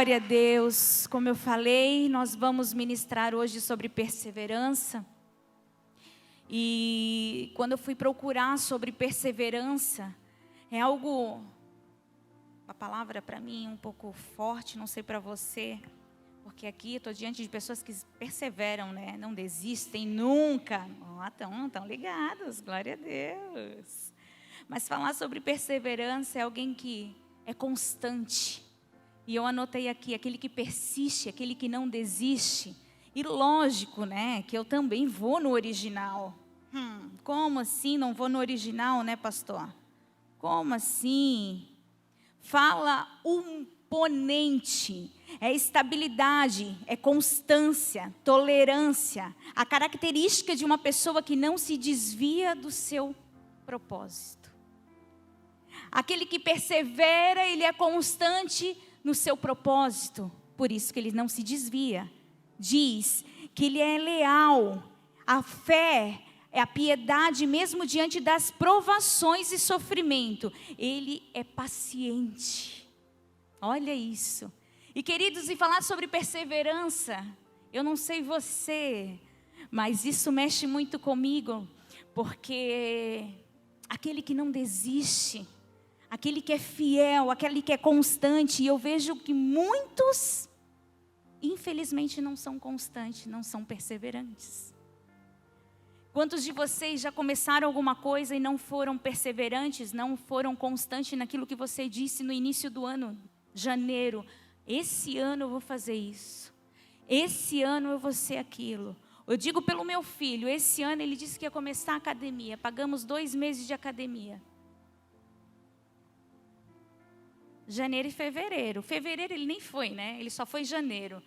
Glória a Deus. Como eu falei, nós vamos ministrar hoje sobre perseverança. E quando eu fui procurar sobre perseverança, é algo, uma palavra para mim um pouco forte, não sei para você, porque aqui estou diante de pessoas que perseveram, né? Não desistem nunca. Estão ligados, glória a Deus. Mas falar sobre perseverança é alguém que é constante. E eu anotei aqui, aquele que persiste, aquele que não desiste. E lógico, né, que eu também vou no original. Como assim não vou no original, né, pastor? Como assim? Fala ponente, é estabilidade, é constância, tolerância. A característica de uma pessoa que não se desvia do seu propósito. Aquele que persevera, ele é constante no seu propósito, por isso que ele não se desvia. Diz que ele é leal, a fé é a piedade mesmo diante das provações e sofrimento. Ele é paciente. Olha isso. E queridos, e falar sobre perseverança, eu não sei você, mas isso mexe muito comigo, porque aquele que não desiste, aquele que é fiel, aquele que é constante, e eu vejo que muitos, infelizmente, não são constantes, não são perseverantes. Quantos de vocês já começaram alguma coisa e não foram perseverantes, não foram constantes naquilo que você disse no início do ano, janeiro? Esse ano eu vou fazer isso, esse ano eu vou ser aquilo. Eu digo pelo meu filho, esse ano ele disse que ia começar a academia, pagamos 2 meses de academia. Janeiro e fevereiro. Fevereiro ele nem foi, né? Ele só foi em janeiro.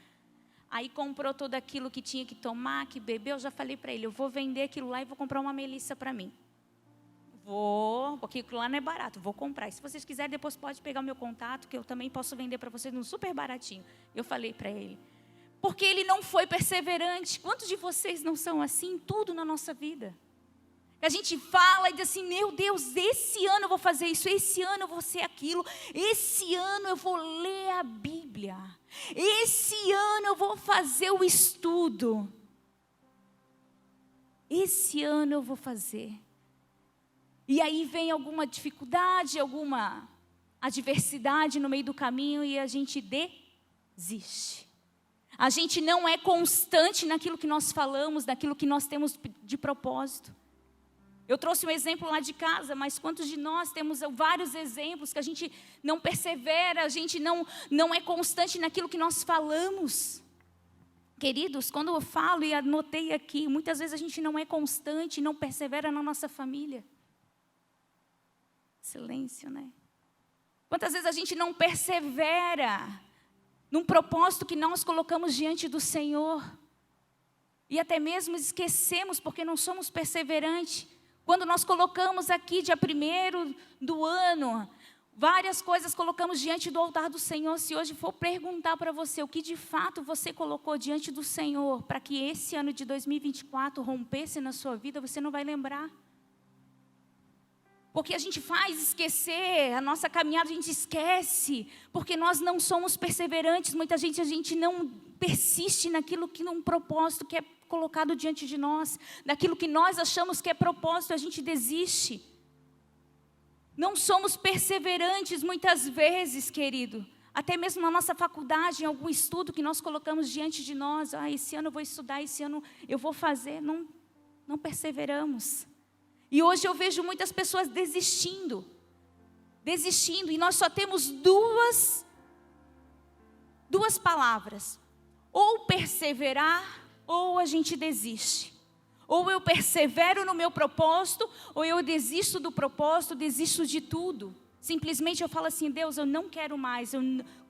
Aí comprou tudo aquilo que tinha que tomar, que beber. Eu já falei para ele, eu vou vender aquilo lá e vou comprar uma melissa para mim. Vou, porque aquilo lá não é barato, vou comprar. E se vocês quiserem, depois pode pegar o meu contato, que eu também posso vender para vocês num super baratinho. Eu falei para ele. Porque ele não foi perseverante. Quantos de vocês não são assim em tudo na nossa vida? A gente fala e diz assim, meu Deus, esse ano eu vou fazer isso, esse ano eu vou ser aquilo, esse ano eu vou ler a Bíblia, esse ano eu vou fazer o estudo, esse ano eu vou fazer. E aí vem alguma dificuldade, alguma adversidade no meio do caminho e a gente desiste. A gente não é constante naquilo que nós falamos, naquilo que nós temos de propósito. Eu trouxe um exemplo lá de casa, mas quantos de nós temos vários exemplos que a gente não persevera, a gente não é constante naquilo que nós falamos. Queridos, quando eu falo e anotei aqui, muitas vezes a gente não é constante, não persevera na nossa família. Silêncio, né? Quantas vezes a gente não persevera num propósito que nós colocamos diante do Senhor e até mesmo esquecemos porque não somos perseverantes. Quando nós colocamos aqui, dia 1º do ano, várias coisas colocamos diante do altar do Senhor. Se hoje for perguntar para você o que de fato você colocou diante do Senhor, para que esse ano de 2024 rompesse na sua vida, você não vai lembrar. Porque a gente faz esquecer, a nossa caminhada a gente esquece, porque nós não somos perseverantes, muita gente, a gente não persiste naquilo que num propósito que é colocado diante de nós, daquilo que nós achamos que é propósito, a gente desiste. Não somos perseverantes muitas vezes, querido, até mesmo na nossa faculdade, em algum estudo que nós colocamos diante de nós, esse ano eu vou estudar, esse ano eu vou fazer, não perseveramos. E hoje eu vejo muitas pessoas desistindo, e nós só temos duas palavras, ou perseverar, ou a gente desiste. Ou eu persevero no meu propósito, ou eu desisto do propósito, desisto de tudo. Simplesmente eu falo assim, Deus, eu não quero mais.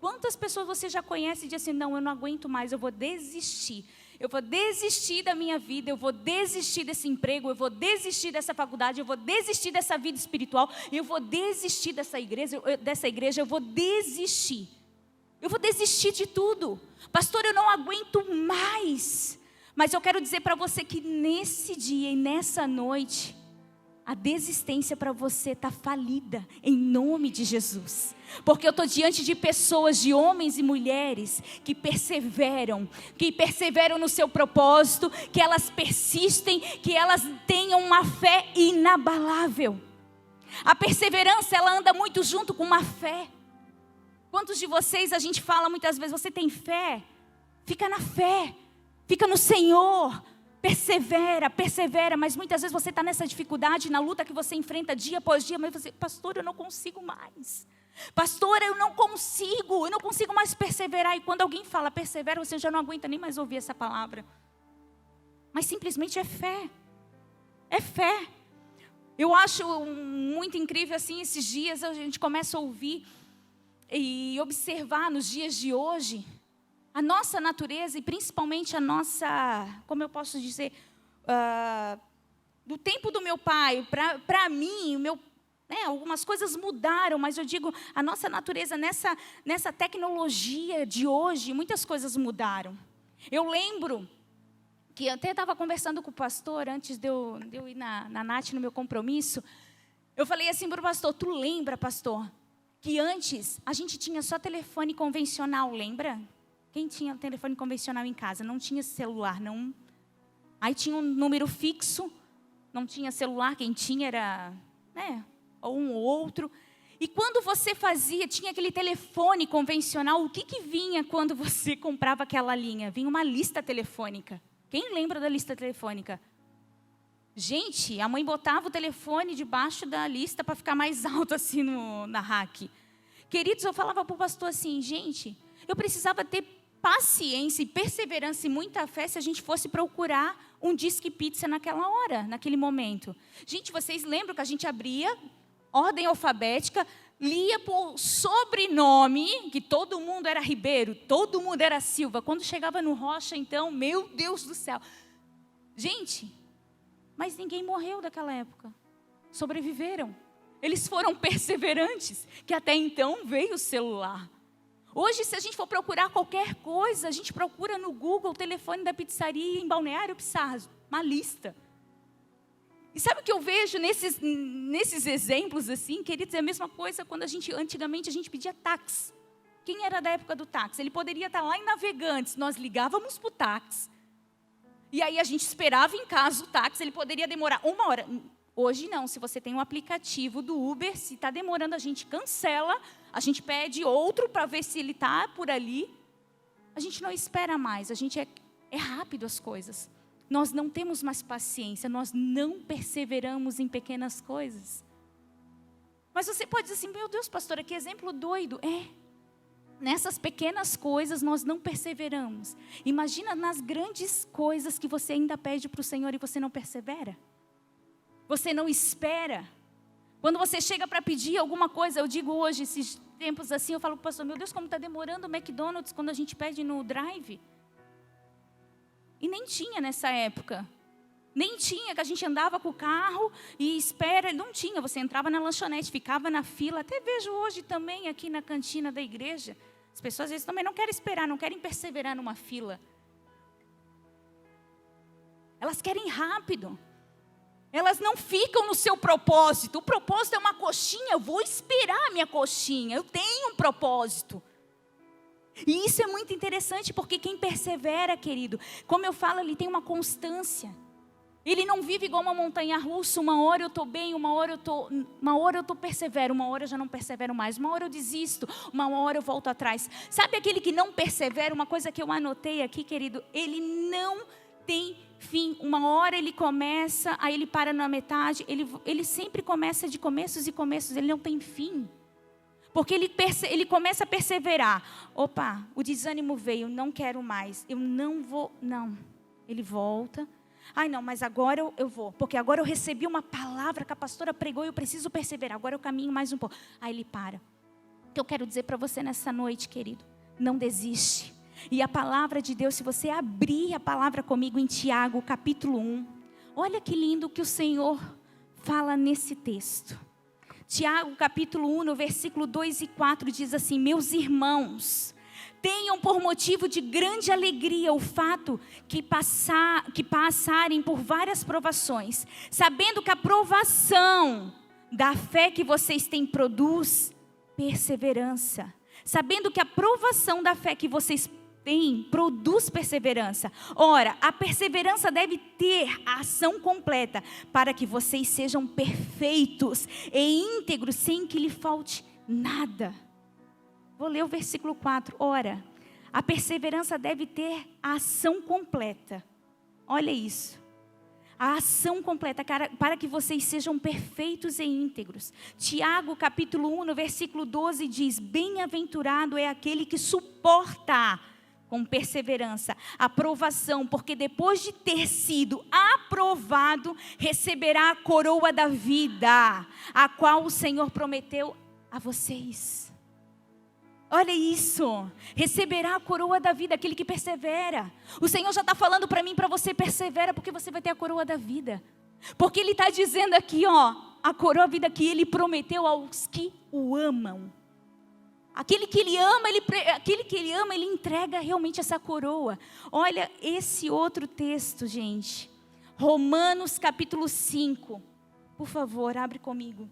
Quantas pessoas você já conhece e diz assim, não, eu não aguento mais, eu vou desistir. Eu vou desistir da minha vida, eu vou desistir desse emprego, eu vou desistir dessa faculdade, eu vou desistir dessa vida espiritual, eu vou desistir dessa igreja, eu vou desistir. Eu vou desistir de tudo. Pastor, eu não aguento mais. Mas eu quero dizer para você que nesse dia e nessa noite, A desistência para você está falida, em nome de Jesus. Porque eu estou diante de pessoas, de homens e mulheres, que perseveram no seu propósito, que elas persistem, que elas tenham uma fé inabalável. A perseverança, ela anda muito junto com uma fé. Quantos de vocês, a gente fala muitas vezes, você tem fé? Fica na fé, fica no Senhor. Persevera, mas muitas vezes você está nessa dificuldade, na luta que você enfrenta dia após dia, mas você, pastor, eu não consigo mais. Pastora, eu não consigo mais perseverar. E quando alguém fala persevera, você já não aguenta nem mais ouvir essa palavra. Mas simplesmente é fé. É fé. Eu acho muito incrível assim, esses dias a gente começa a ouvir e observar nos dias de hoje, a nossa natureza e principalmente a nossa, como eu posso dizer, do tempo do meu pai, para mim, algumas coisas mudaram, mas eu digo, a nossa natureza nessa tecnologia de hoje, muitas coisas mudaram. Eu lembro que eu até estava conversando com o pastor, antes de eu ir na Nath, no meu compromisso, eu falei assim para o pastor, tu lembra, pastor, que antes a gente tinha só telefone convencional, lembra? Quem tinha telefone convencional em casa? Não tinha celular, não. Aí tinha um número fixo, não tinha celular, quem tinha era, ou um ou outro. E quando você tinha aquele telefone convencional, o que vinha quando você comprava aquela linha? Vinha uma lista telefônica. Quem lembra da lista telefônica? Gente, a mãe botava o telefone debaixo da lista para ficar mais alto assim na rack. Queridos, eu falava para o pastor assim, gente, eu precisava ter paciência e perseverança e muita fé se a gente fosse procurar um disque pizza naquela hora, naquele momento. Gente, vocês lembram que a gente abria, ordem alfabética, lia por sobrenome, que todo mundo era Ribeiro, todo mundo era Silva. Quando chegava no Rocha, então, meu Deus do céu. Gente, mas ninguém morreu daquela época. Sobreviveram. Eles foram perseverantes, que até então veio o celular. Hoje, se a gente for procurar qualquer coisa, a gente procura no Google o telefone da pizzaria em Balneário Pizzarro, uma lista. E sabe o que eu vejo nesses exemplos assim, queridos, é a mesma coisa quando antigamente a gente pedia táxi. Quem era da época do táxi? Ele poderia estar lá em Navegantes, nós ligávamos para o táxi. E aí a gente esperava em casa o táxi, ele poderia demorar 1 hora. Hoje não, se você tem um aplicativo do Uber, se está demorando a gente cancela, a gente pede outro para ver se ele está por ali. A gente não espera mais, a gente é rápido as coisas. Nós não temos mais paciência, nós não perseveramos em pequenas coisas. Mas você pode dizer assim, meu Deus, pastora, que exemplo doido. Nessas pequenas coisas nós não perseveramos. Imagina nas grandes coisas que você ainda pede para o Senhor e você não persevera. Você não espera. Quando você chega para pedir alguma coisa, eu digo hoje, esses tempos assim, eu falo para o pastor, meu Deus, como está demorando o McDonald's quando a gente pede no drive. E nem tinha nessa época. Nem tinha, que a gente andava com o carro e espera, não tinha. Você entrava na lanchonete, ficava na fila. Até vejo hoje também aqui na cantina da igreja. As pessoas às vezes também não querem esperar, não querem perseverar numa fila. Elas querem rápido. Elas não ficam no seu propósito. O propósito é uma coxinha, eu vou esperar a minha coxinha. Eu tenho um propósito. E isso é muito interessante, porque quem persevera, querido, como eu falo, ele tem uma constância. Ele não vive igual uma montanha-russa, uma hora eu estou bem, uma hora eu tô persevero, uma hora eu já não persevero mais, uma hora eu desisto, uma hora eu volto atrás. Sabe aquele que não persevera, uma coisa que eu anotei aqui, querido, ele não tem fim. Uma hora ele começa, aí ele para na metade, ele sempre começa de começos e começos, ele não tem fim. Porque ele começa a perseverar. Opa, o desânimo veio, não quero mais, eu não vou, não. Ele volta. Ai não, mas agora eu vou, porque agora eu recebi uma palavra que a pastora pregou e eu preciso perseverar, agora eu caminho mais um pouco. Aí ele para. O que eu quero dizer para você nessa noite, querido, não desiste. E a palavra de Deus, se você abrir a palavra comigo em Tiago, capítulo 1, olha que lindo que o Senhor fala nesse texto. Tiago, capítulo 1, no versículo 2 e 4, diz assim, meus irmãos, tenham por motivo de grande alegria o fato que passarem por várias provações, sabendo que a provação da fé que vocês têm produz perseverança. Sabendo que a provação da fé que vocês têm produz perseverança. Ora, a perseverança deve ter a ação completa, para que vocês sejam perfeitos e íntegros, sem que lhe falte nada. Vou ler o versículo 4. Ora, a perseverança deve ter a ação completa. Olha isso. A ação completa, para que vocês sejam perfeitos e íntegros. Tiago, capítulo 1, no versículo 12, diz: bem-aventurado é aquele que suporta com perseverança a provação, porque depois de ter sido aprovado, receberá a coroa da vida, a qual o Senhor prometeu a vocês. Olha isso, receberá a coroa da vida, aquele que persevera. O Senhor já está falando para mim e para você: persevera, porque você vai ter a coroa da vida. Porque Ele está dizendo aqui, a coroa da vida que Ele prometeu aos que o amam. Aquele que Ele ama, Ele entrega realmente essa coroa. Olha esse outro texto, gente. Romanos capítulo 5. Por favor, abre comigo.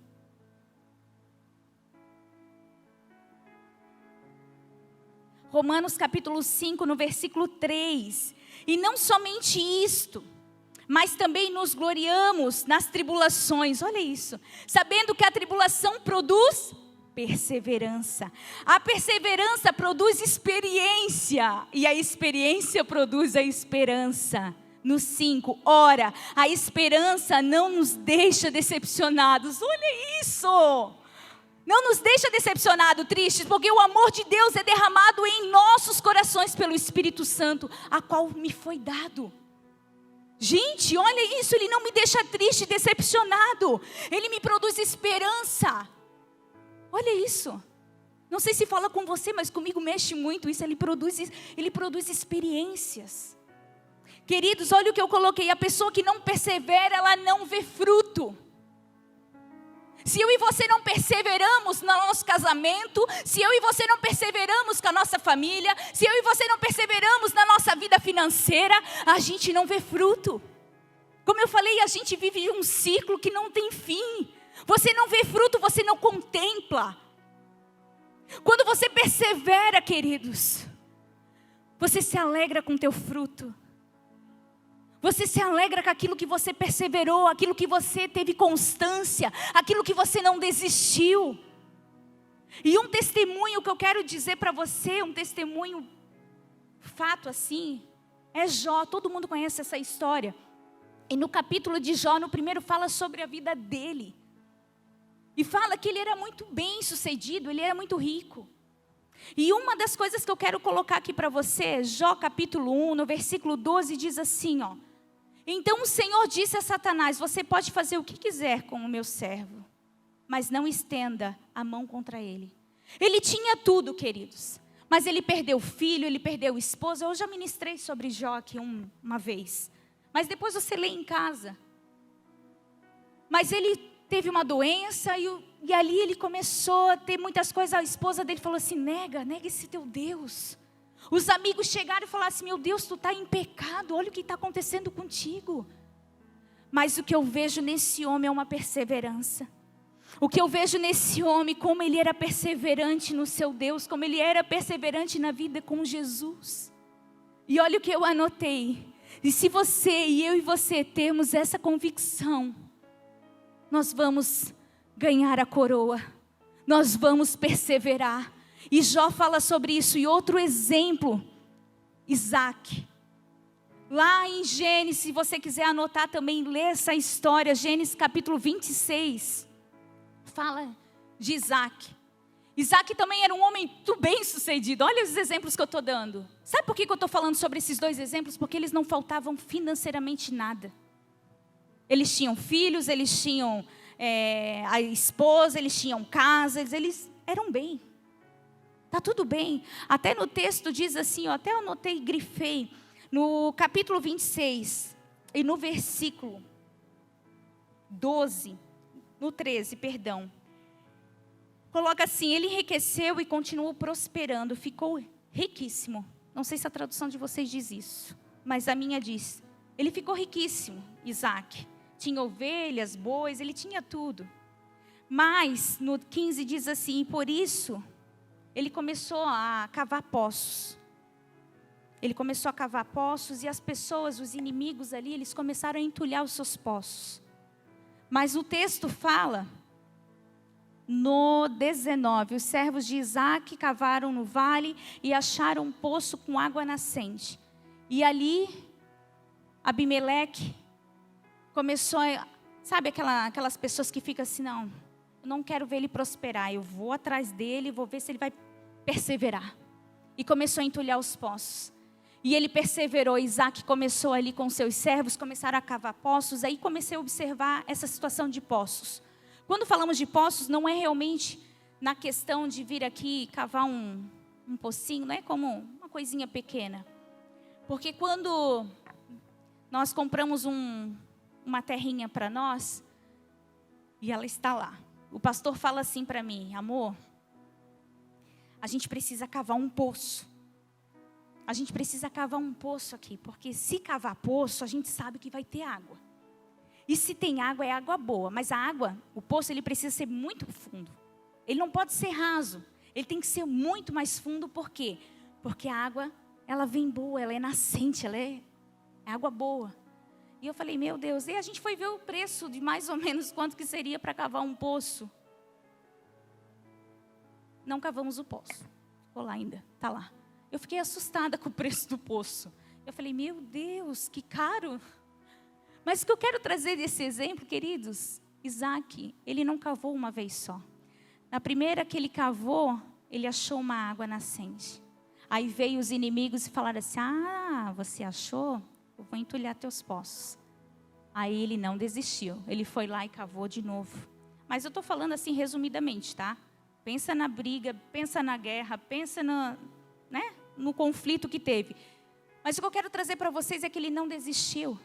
Romanos capítulo 5, no versículo 3. E não somente isto, mas também nos gloriamos nas tribulações. Olha isso. Sabendo que a tribulação produz perseverança. A perseverança produz experiência. E a experiência produz a esperança. No 5, ora, a esperança não nos deixa decepcionados. Olha isso! Não nos deixa decepcionados, tristes, porque o amor de Deus é derramado em nossos corações pelo Espírito Santo, a qual me foi dado. Gente, olha isso, Ele não me deixa triste, decepcionado. Ele me produz esperança. Olha isso. Não sei se fala com você, mas comigo mexe muito isso. Ele produz experiências. Queridos, olha o que eu coloquei. A pessoa que não persevera, ela não vê fruto. Se eu e você não perseveramos no nosso casamento, se eu e você não perseveramos com a nossa família, se eu e você não perseveramos na nossa vida financeira, a gente não vê fruto. Como eu falei, a gente vive um ciclo que não tem fim. Você não vê fruto, você não contempla. Quando você persevera, queridos, você se alegra com o teu fruto. Você se alegra com aquilo que você perseverou, aquilo que você teve constância, aquilo que você não desistiu. E um testemunho que eu quero dizer para você, um testemunho, fato assim, é Jó. Todo mundo conhece essa história. E no capítulo de Jó, no primeiro, fala sobre a vida dele. E fala que ele era muito bem sucedido, ele era muito rico. E uma das coisas que eu quero colocar aqui para você, Jó capítulo 1, no versículo 12, diz assim, Então o Senhor disse a Satanás: você pode fazer o que quiser com o meu servo, mas não estenda a mão contra ele. Ele tinha tudo, queridos, mas ele perdeu o filho, ele perdeu a esposa. Eu já ministrei sobre Jó aqui uma vez, mas depois você lê em casa. Mas ele teve uma doença e ali ele começou a ter muitas coisas. A esposa dele falou assim: nega esse teu Deus. Os amigos chegaram e falaram assim: meu Deus, tu está em pecado, olha o que está acontecendo contigo. Mas o que eu vejo nesse homem é uma perseverança. O que eu vejo nesse homem, como ele era perseverante no seu Deus, como ele era perseverante na vida com Jesus. E olha o que eu anotei. E se você e eu e você termos essa convicção, nós vamos ganhar a coroa, nós vamos perseverar. E Jó fala sobre isso. E outro exemplo, Isaac. Lá em Gênesis, se você quiser anotar também, lê essa história, Gênesis capítulo 26, fala de Isaac. Isaac também era um homem muito bem sucedido. Olha os exemplos que eu estou dando. Sabe por que eu estou falando sobre esses dois exemplos? Porque eles não faltavam financeiramente nada. Eles tinham filhos, eles tinham a esposa, eles tinham casas, eles eram bem. Está tudo bem. Até no texto diz assim, até eu anotei e grifei, no capítulo 26, e no versículo 12, no 13, perdão. Coloca assim: ele enriqueceu e continuou prosperando, ficou riquíssimo. Não sei se a tradução de vocês diz isso, mas a minha diz. Ele ficou riquíssimo, Isaac. Tinha ovelhas, bois, ele tinha tudo. Mas no 15 diz assim, por isso ele começou a cavar poços. Ele começou a cavar poços e as pessoas, os inimigos ali, eles começaram a entulhar os seus poços. Mas o texto fala, no 19, os servos de Isaac cavaram no vale e acharam um poço com água nascente. E ali, Abimeleque começou a, sabe aquelas pessoas que ficam assim, não, eu não quero ver ele prosperar, eu vou atrás dele, vou ver se ele vai perseverar. E começou a entulhar os poços. E ele perseverou, Isaac começou ali com seus servos, começaram a cavar poços, aí comecei a observar essa situação de poços. Quando falamos de poços, não é realmente na questão de vir aqui cavar um pocinho, não é como uma coisinha pequena. Porque quando nós compramos uma terrinha para nós, e ela está lá, o pastor fala assim para mim, amor, a gente precisa cavar um poço. A gente precisa cavar um poço aqui, porque se cavar poço, a gente sabe que vai ter água. E se tem água, é água boa. Mas a água, o poço, ele precisa ser muito fundo. Ele não pode ser raso. Ele tem que ser muito mais fundo, por quê? Porque a água, ela vem boa, ela é nascente, ela é água boa. E eu falei, meu Deus, e a gente foi ver o preço de mais ou menos quanto que seria para cavar um poço. Não cavamos o poço. Ficou lá ainda, está lá. Eu fiquei assustada com o preço do poço. Eu falei, meu Deus, que caro. Mas o que eu quero trazer desse exemplo, queridos, Isaac, ele não cavou uma vez só. Na primeira que ele cavou, ele achou uma água nascente. Aí veio os inimigos e falaram assim, você achou? Eu vou entulhar teus poços. Aí ele não desistiu, ele foi lá e cavou de novo. Mas eu estou falando assim resumidamente, tá? Pensa na briga, pensa na guerra, pensa no conflito que teve. Mas o que eu quero trazer para vocês é que ele não desistiu.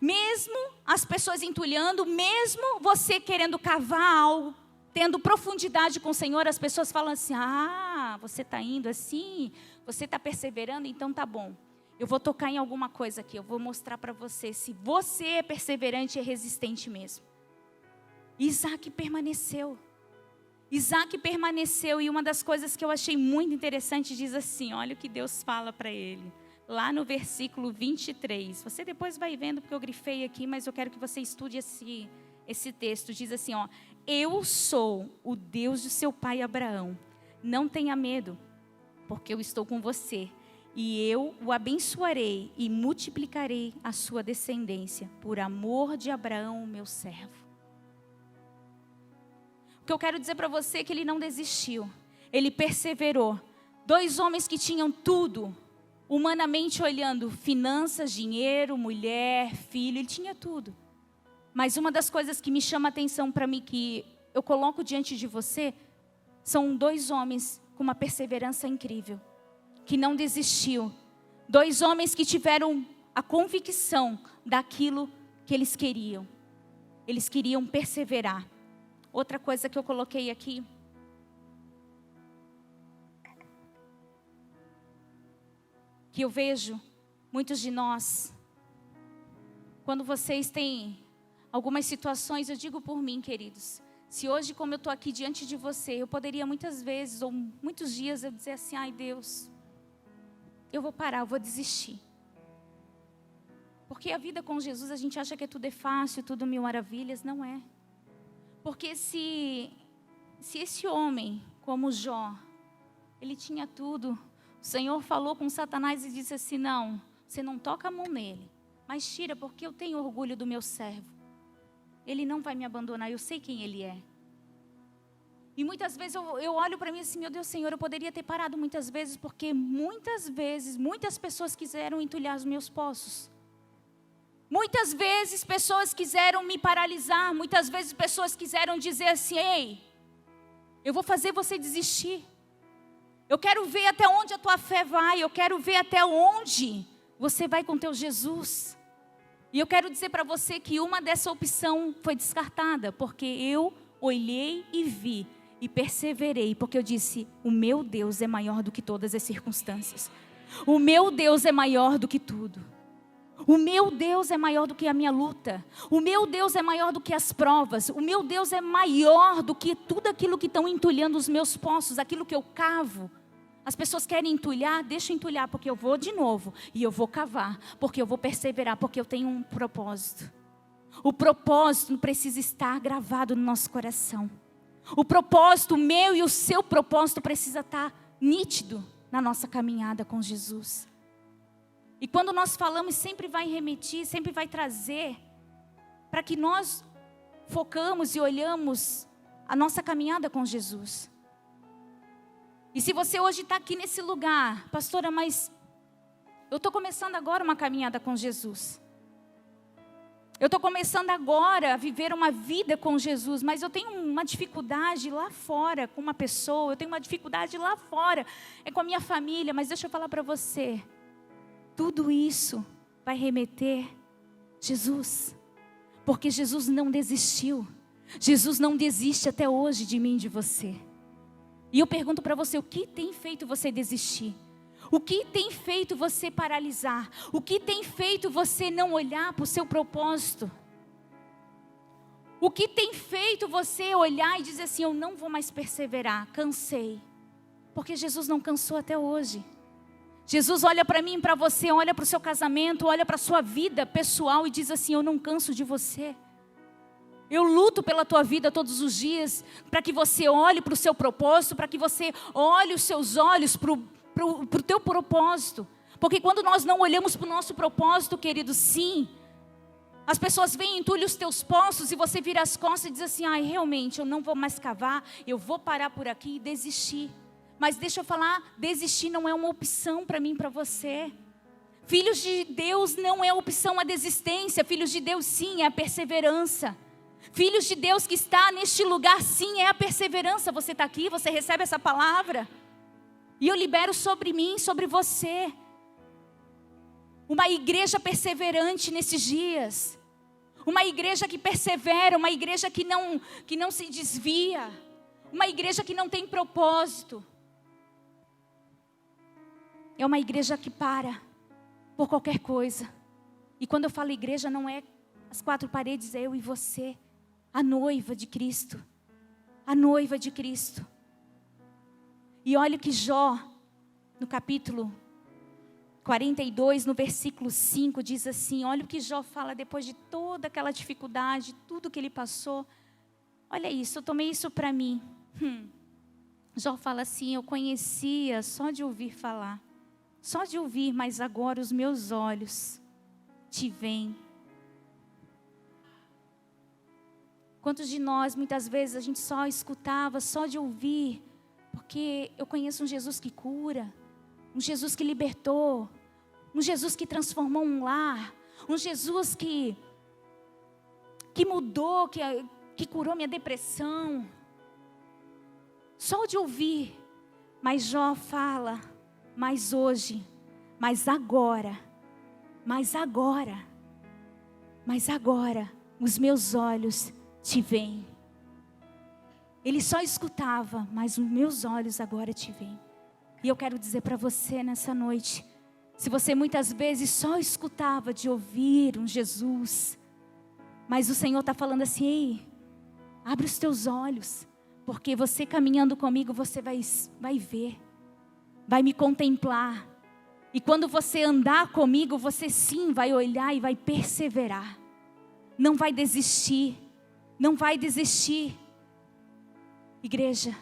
Mesmo as pessoas entulhando, mesmo você querendo cavar algo, tendo profundidade com o Senhor, as pessoas falam assim, você está indo assim, você está perseverando, então tá bom. Eu vou tocar em alguma coisa aqui, eu vou mostrar para você se você é perseverante e resistente mesmo. Isaac permaneceu. Isaac permaneceu e uma das coisas que eu achei muito interessante diz assim, olha o que Deus fala para ele. Lá no versículo 23, você depois vai vendo porque eu grifei aqui, mas eu quero que você estude esse texto. Diz assim, eu sou o Deus de seu pai Abraão, não tenha medo, porque eu estou com você. E eu o abençoarei e multiplicarei a sua descendência, por amor de Abraão, meu servo. O que eu quero dizer para você é que ele não desistiu, ele perseverou. 2 homens que tinham tudo, humanamente olhando, finanças, dinheiro, mulher, filho, ele tinha tudo. Mas uma das coisas que me chama a atenção para mim, que eu coloco diante de você, são 2 homens com uma perseverança incrível, que não desistiu. 2 homens que tiveram a convicção daquilo que eles queriam. Eles queriam perseverar. Outra coisa que eu coloquei aqui, que eu vejo muitos de nós, quando vocês têm algumas situações, eu digo por mim, queridos, se hoje, como eu estou aqui diante de você, eu poderia muitas vezes, ou muitos dias, eu dizer assim, ai Deus, eu vou parar, eu vou desistir. Porque a vida com Jesus, a gente acha que tudo é fácil, tudo mil maravilhas, não é. Porque se esse homem, como Jó, ele tinha tudo, o Senhor falou com Satanás e disse assim, não, você não toca a mão nele, mas tira, porque eu tenho orgulho do meu servo. Ele não vai me abandonar, eu sei quem ele é. E muitas vezes eu olho para mim assim, meu Deus, Senhor, eu poderia ter parado muitas vezes, porque muitas vezes, muitas pessoas quiseram entulhar os meus poços. Muitas vezes pessoas quiseram me paralisar, muitas vezes pessoas quiseram dizer assim, ei, eu vou fazer você desistir. Eu quero ver até onde a tua fé vai, eu quero ver até onde você vai com teu Jesus. E eu quero dizer para você que uma dessa opção foi descartada, porque eu olhei e vi e perseverei, porque eu disse: o meu Deus é maior do que todas as circunstâncias. O meu Deus é maior do que tudo. O meu Deus é maior do que a minha luta. O meu Deus é maior do que as provas. O meu Deus é maior do que tudo aquilo que estão entulhando os meus poços, aquilo que eu cavo. As pessoas querem entulhar, deixa eu entulhar, porque eu vou de novo. E eu vou cavar, porque eu vou perseverar, porque eu tenho um propósito. O propósito precisa estar gravado no nosso coração. O propósito, o meu e o seu propósito precisa estar nítido na nossa caminhada com Jesus. E quando nós falamos, sempre vai remeter, sempre vai trazer para que nós focamos e olhamos a nossa caminhada com Jesus. E se você hoje está aqui nesse lugar, pastora, mas eu estou começando agora uma caminhada com Jesus. Eu estou começando agora a viver uma vida com Jesus, mas eu tenho uma dificuldade lá fora com uma pessoa, eu tenho uma dificuldade lá fora, é com a minha família, mas deixa eu falar para você, tudo isso vai remeter Jesus, porque Jesus não desistiu, Jesus não desiste até hoje de mim e de você. E eu pergunto para você, o que tem feito você desistir? O que tem feito você paralisar? O que tem feito você não olhar para o seu propósito? O que tem feito você olhar e dizer assim, eu não vou mais perseverar, cansei? Porque Jesus não cansou até hoje. Jesus olha para mim e para você, olha para o seu casamento, olha para a sua vida pessoal e diz assim, eu não canso de você. Eu luto pela tua vida todos os dias, para que você olhe para o seu propósito, para que você olhe os seus olhos para o teu propósito. Porque quando nós não olhamos para o nosso propósito, querido, sim, as pessoas vêm e entulham os teus poços e você vira as costas e diz assim, ai, realmente, eu não vou mais cavar, eu vou parar por aqui e desistir. Mas deixa eu falar, desistir não é uma opção para mim e para você. Filhos de Deus não é opção a desistência, filhos de Deus sim, é a perseverança. Filhos de Deus que está neste lugar sim, é a perseverança. Você está aqui, você recebe essa palavra. E eu libero sobre mim, sobre você, uma igreja perseverante nesses dias. Uma igreja que persevera, uma igreja que não se desvia. Uma igreja que não tem propósito. É uma igreja que para por qualquer coisa. E quando eu falo igreja, não é as quatro paredes, é eu e você. A noiva de Cristo. A noiva de Cristo. E olha que Jó, no capítulo 42, no versículo 5, diz assim, olha o que Jó fala depois de toda aquela dificuldade, tudo que ele passou. Olha isso, eu tomei isso para mim. Jó fala assim, eu conhecia só de ouvir falar, só de ouvir, mas agora os meus olhos te veem. Quantos de nós, muitas vezes, a gente só escutava, só de ouvir, porque eu conheço um Jesus que cura, um Jesus que libertou, um Jesus que transformou um lar, um Jesus que mudou, que curou minha depressão. Só de ouvir, mas Jó fala, mas hoje, mas agora, os meus olhos te veem. Ele só escutava, mas os meus olhos agora te veem. E eu quero dizer para você nessa noite, se você muitas vezes só escutava de ouvir um Jesus, mas o Senhor está falando assim, ei, abre os teus olhos, porque você caminhando comigo, você vai ver, vai me contemplar. E quando você andar comigo, você sim vai olhar e vai perseverar. Não vai desistir, não vai desistir. Igreja,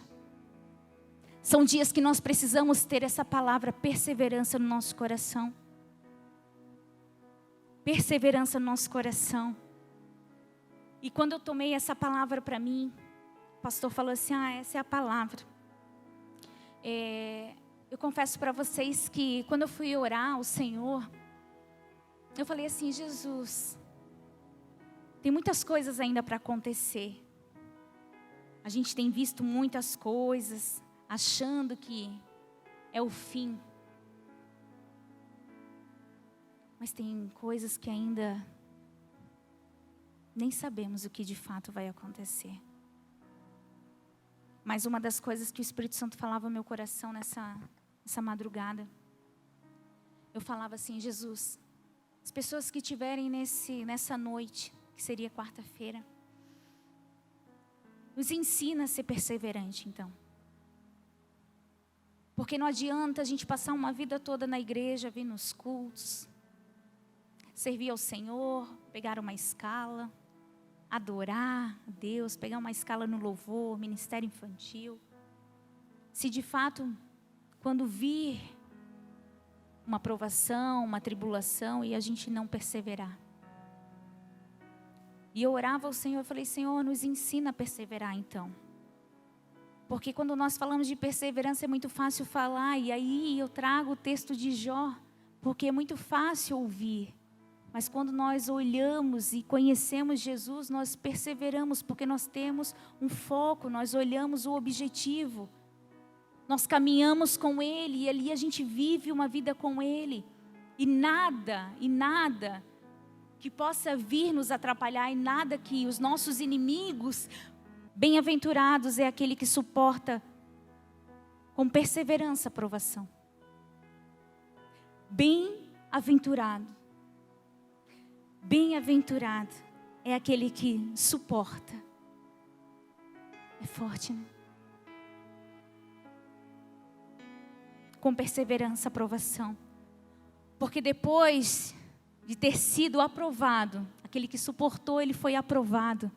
são dias que nós precisamos ter essa palavra perseverança no nosso coração. Perseverança no nosso coração. E quando eu tomei essa palavra para mim, o pastor falou assim, essa é a palavra. Eu confesso para vocês que quando eu fui orar ao Senhor, eu falei assim, Jesus, tem muitas coisas ainda para acontecer. A gente tem visto muitas coisas, achando que é o fim. Mas tem coisas que ainda nem sabemos o que de fato vai acontecer. Mas uma das coisas que o Espírito Santo falava no meu coração nessa madrugada, eu falava assim: Jesus, as pessoas que estiverem nessa noite, que seria quarta-feira, nos ensina a ser perseverante, então. Porque não adianta a gente passar uma vida toda na igreja, vir nos cultos, servir ao Senhor, pegar uma escala, adorar a Deus, pegar uma escala no louvor, ministério infantil. Se de fato, quando vir uma provação, uma tribulação, e a gente não perseverar. E eu orava ao Senhor, eu falei: Senhor, nos ensina a perseverar então. Porque quando nós falamos de perseverança é muito fácil falar, e aí eu trago o texto de Jó, porque é muito fácil ouvir. Mas quando nós olhamos e conhecemos Jesus, nós perseveramos, porque nós temos um foco, nós olhamos o objetivo. Nós caminhamos com Ele, e ali a gente vive uma vida com Ele. E nada que possa vir nos atrapalhar, e nada que os nossos inimigos... Bem-aventurados é aquele que suporta com perseverança a provação. Bem-aventurado é aquele que suporta. É forte, né? Com perseverança a provação. Porque depois de ter sido aprovado, aquele que suportou, ele foi aprovado.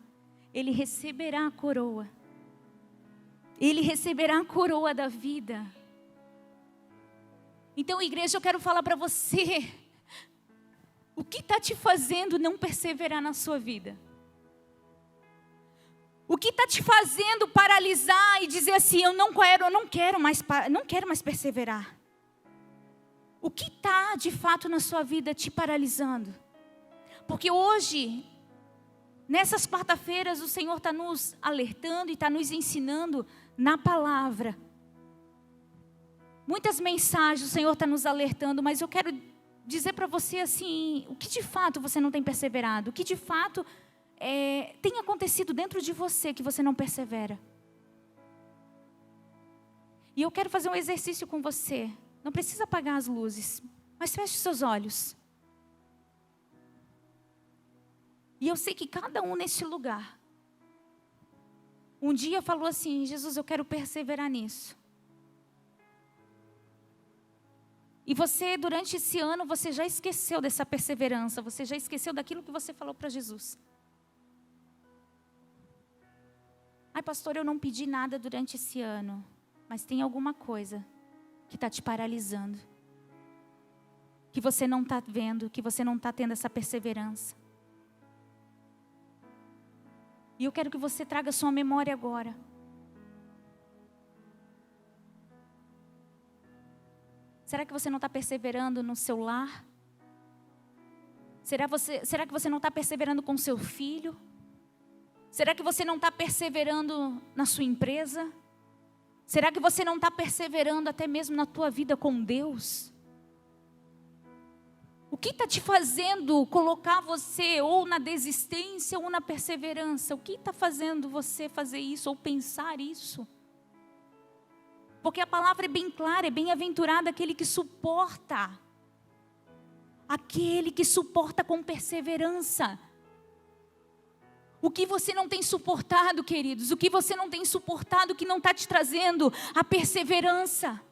Ele receberá a coroa. Ele receberá a coroa da vida. Então, igreja, eu quero falar para você. O que está te fazendo não perseverar na sua vida? O que está te fazendo paralisar e dizer assim: eu não quero mais perseverar? O que está de fato na sua vida te paralisando? Porque hoje... Nessas quarta-feiras o Senhor está nos alertando e está nos ensinando na palavra. Muitas mensagens o Senhor está nos alertando, mas eu quero dizer para você assim, o que de fato você não tem perseverado? O que de fato tem acontecido dentro de você que você não persevera? E eu quero fazer um exercício com você. Não precisa apagar as luzes, mas feche os seus olhos. E eu sei que cada um neste lugar, um dia falou assim: Jesus, eu quero perseverar nisso. E você, durante esse ano, você já esqueceu dessa perseverança, você já esqueceu daquilo que você falou para Jesus. Ai, pastor, eu não pedi nada durante esse ano, mas tem alguma coisa que está te paralisando, que você não está vendo, que você não está tendo essa perseverança. E eu quero que você traga a sua memória agora. Será que você não está perseverando no seu lar? Será que você não está perseverando com seu filho? Será que você não está perseverando na sua empresa? Será que você não está perseverando até mesmo na tua vida com Deus? O que está te fazendo colocar você ou na desistência ou na perseverança? O que está fazendo você fazer isso ou pensar isso? Porque a palavra é bem clara, é bem-aventurado aquele que suporta. Aquele que suporta com perseverança. O que você não tem suportado, queridos? O que você não tem suportado que não está te trazendo a perseverança?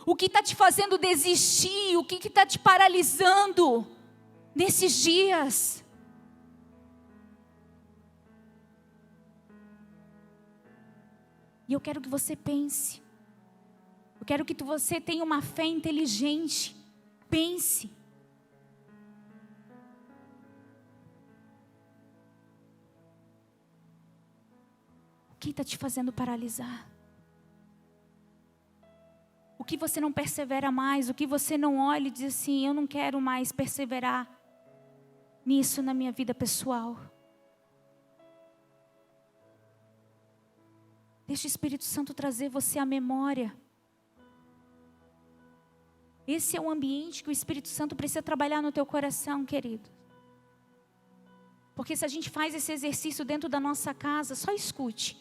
O que está te fazendo desistir? O que está te paralisando nesses dias? E eu quero que você pense. Eu quero que você tenha uma fé inteligente. Pense. O que está te fazendo paralisar? O que você não persevera mais? O que você não olha e diz assim: eu não quero mais perseverar nisso na minha vida pessoal? Deixa o Espírito Santo trazer você à memória. Esse é o ambiente que o Espírito Santo precisa trabalhar no teu coração, querido. Porque se a gente faz esse exercício dentro da nossa casa, só escute.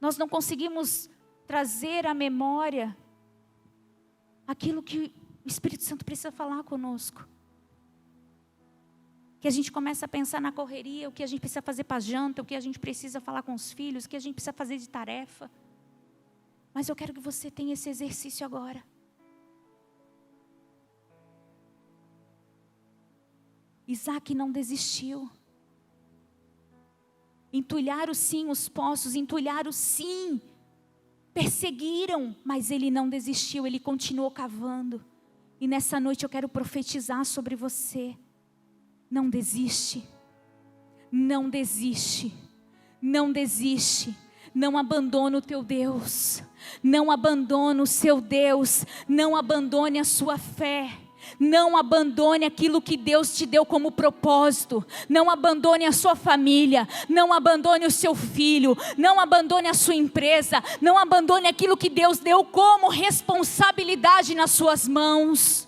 nós não conseguimos trazer à memória aquilo que o Espírito Santo precisa falar conosco. Que a gente começa a pensar na correria, o que a gente precisa fazer para a janta, o que a gente precisa falar com os filhos, o que a gente precisa fazer de tarefa. Mas eu quero que você tenha esse exercício agora. Isaac não desistiu. Entulharam sim os poços, entulharam sim. Perseguiram, mas ele não desistiu, ele continuou cavando. E nessa noite eu quero profetizar sobre você. Não desiste. Não desiste. Não desiste. Não abandone o teu Deus. Não abandone o seu Deus. Não abandone a sua fé. Não abandone aquilo que Deus te deu como propósito. Não abandone a sua família. Não abandone o seu filho. Não abandone a sua empresa. Não abandone aquilo que Deus deu como responsabilidade nas suas mãos.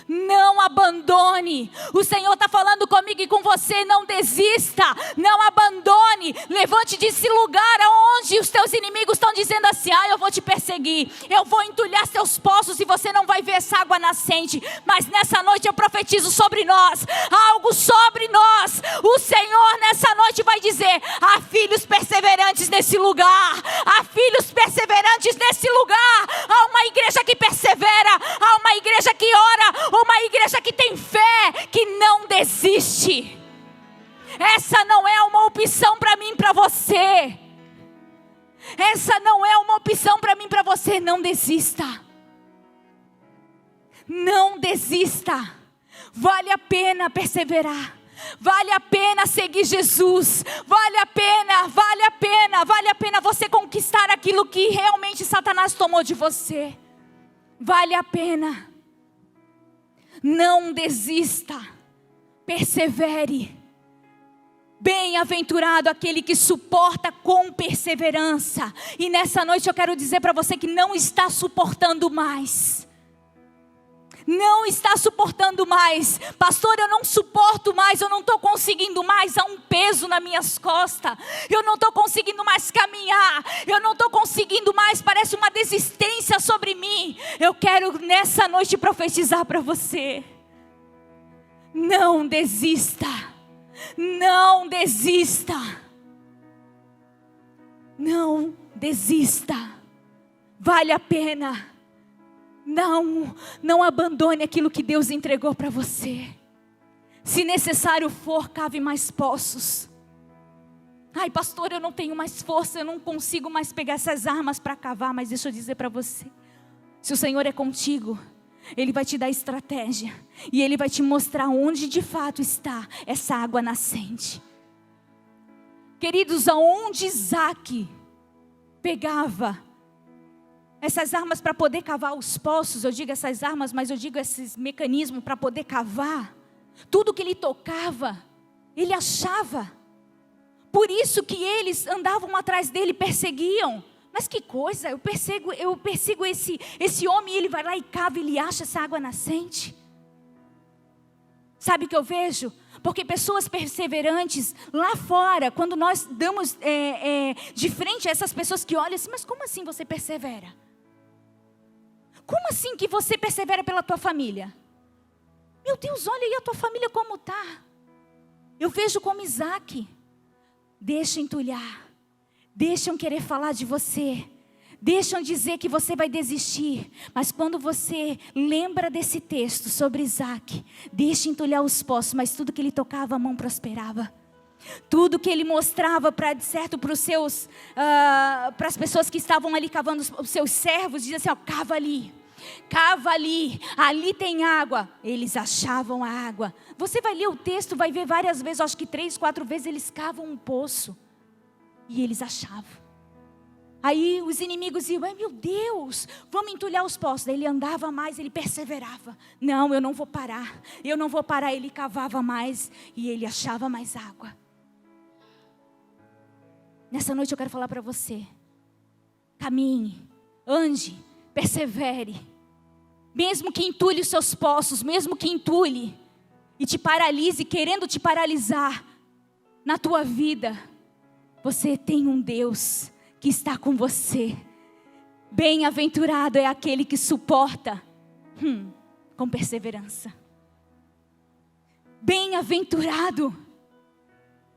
Não abandone. O Senhor está falando comigo e com você. Não desista, não abandone. Levante desse lugar onde os teus inimigos estão dizendo assim: eu vou te perseguir, eu vou entulhar seus poços e você não vai ver essa água nascente. Mas nessa noite eu profetizo sobre nós, algo sobre nós. O Senhor nessa noite vai dizer: há filhos perseverantes nesse lugar. Há filhos perseverantes nesse lugar. Há uma igreja que persevera. Há uma igreja que ora. Uma igreja que tem fé, que não desiste. Essa não é uma opção para mim e para você. Essa não é uma opção para mim e para você. Não desista. Não desista. Vale a pena perseverar. Vale a pena seguir Jesus. Vale a pena, vale a pena, vale a pena você conquistar aquilo que realmente Satanás tomou de você. Vale a pena. Não desista, persevere. Bem-aventurado aquele que suporta com perseverança. E nessa noite eu quero dizer para você que não está suportando mais. Não está suportando mais. Pastor, eu não suporto mais, eu não estou conseguindo mais. Há um peso nas minhas costas. Eu não estou conseguindo mais caminhar. Eu não estou conseguindo mais, parece uma desistência sobre mim. Eu quero nessa noite profetizar para você. Não desista. Não desista. Não desista. Vale a pena. Não abandone aquilo que Deus entregou para você. Se necessário for, cave mais poços. Ai, pastor, eu não tenho mais força, eu não consigo mais pegar essas armas para cavar. Mas deixa eu dizer para você, se o Senhor é contigo, Ele vai te dar estratégia. E Ele vai te mostrar onde de fato está essa água nascente. Queridos, aonde Isaac pegava essas armas para poder cavar os poços, eu digo essas armas, mas eu digo esses mecanismos para poder cavar. Tudo que ele tocava, ele achava. Por isso que eles andavam atrás dele, perseguiam. Mas que coisa, eu persigo esse homem, e ele vai lá e cava, ele acha essa água nascente. Sabe o que eu vejo? Porque pessoas perseverantes lá fora, quando nós damos de frente a essas pessoas que olham assim, mas como assim você persevera? Como assim que você persevera pela tua família? Meu Deus, olha aí a tua família como está. Eu vejo como Isaac. Deixa entulhar. Deixam querer falar de você. Deixam dizer que você vai desistir. Mas quando você lembra desse texto sobre Isaac, deixa entulhar os poços, mas tudo que ele tocava, a mão prosperava. Tudo que ele mostrava para as pessoas que estavam ali cavando, os seus servos, dizia assim, cava ali, ali tem água. Eles achavam a água. Você vai ler o texto, vai ver várias vezes, acho que 3, 4 vezes eles cavam um poço. E eles achavam. Aí os inimigos iam, meu Deus, vamos entulhar os poços. Daí ele andava mais, ele perseverava. Não, eu não vou parar. Ele cavava mais e ele achava mais água. Nessa noite eu quero falar para você. Caminhe, ande, persevere. Mesmo que entulhe os seus poços, mesmo que entulhe e te paralise, querendo te paralisar na tua vida, você tem um Deus que está com você. Bem-aventurado é aquele que suporta com perseverança. Bem-aventurado.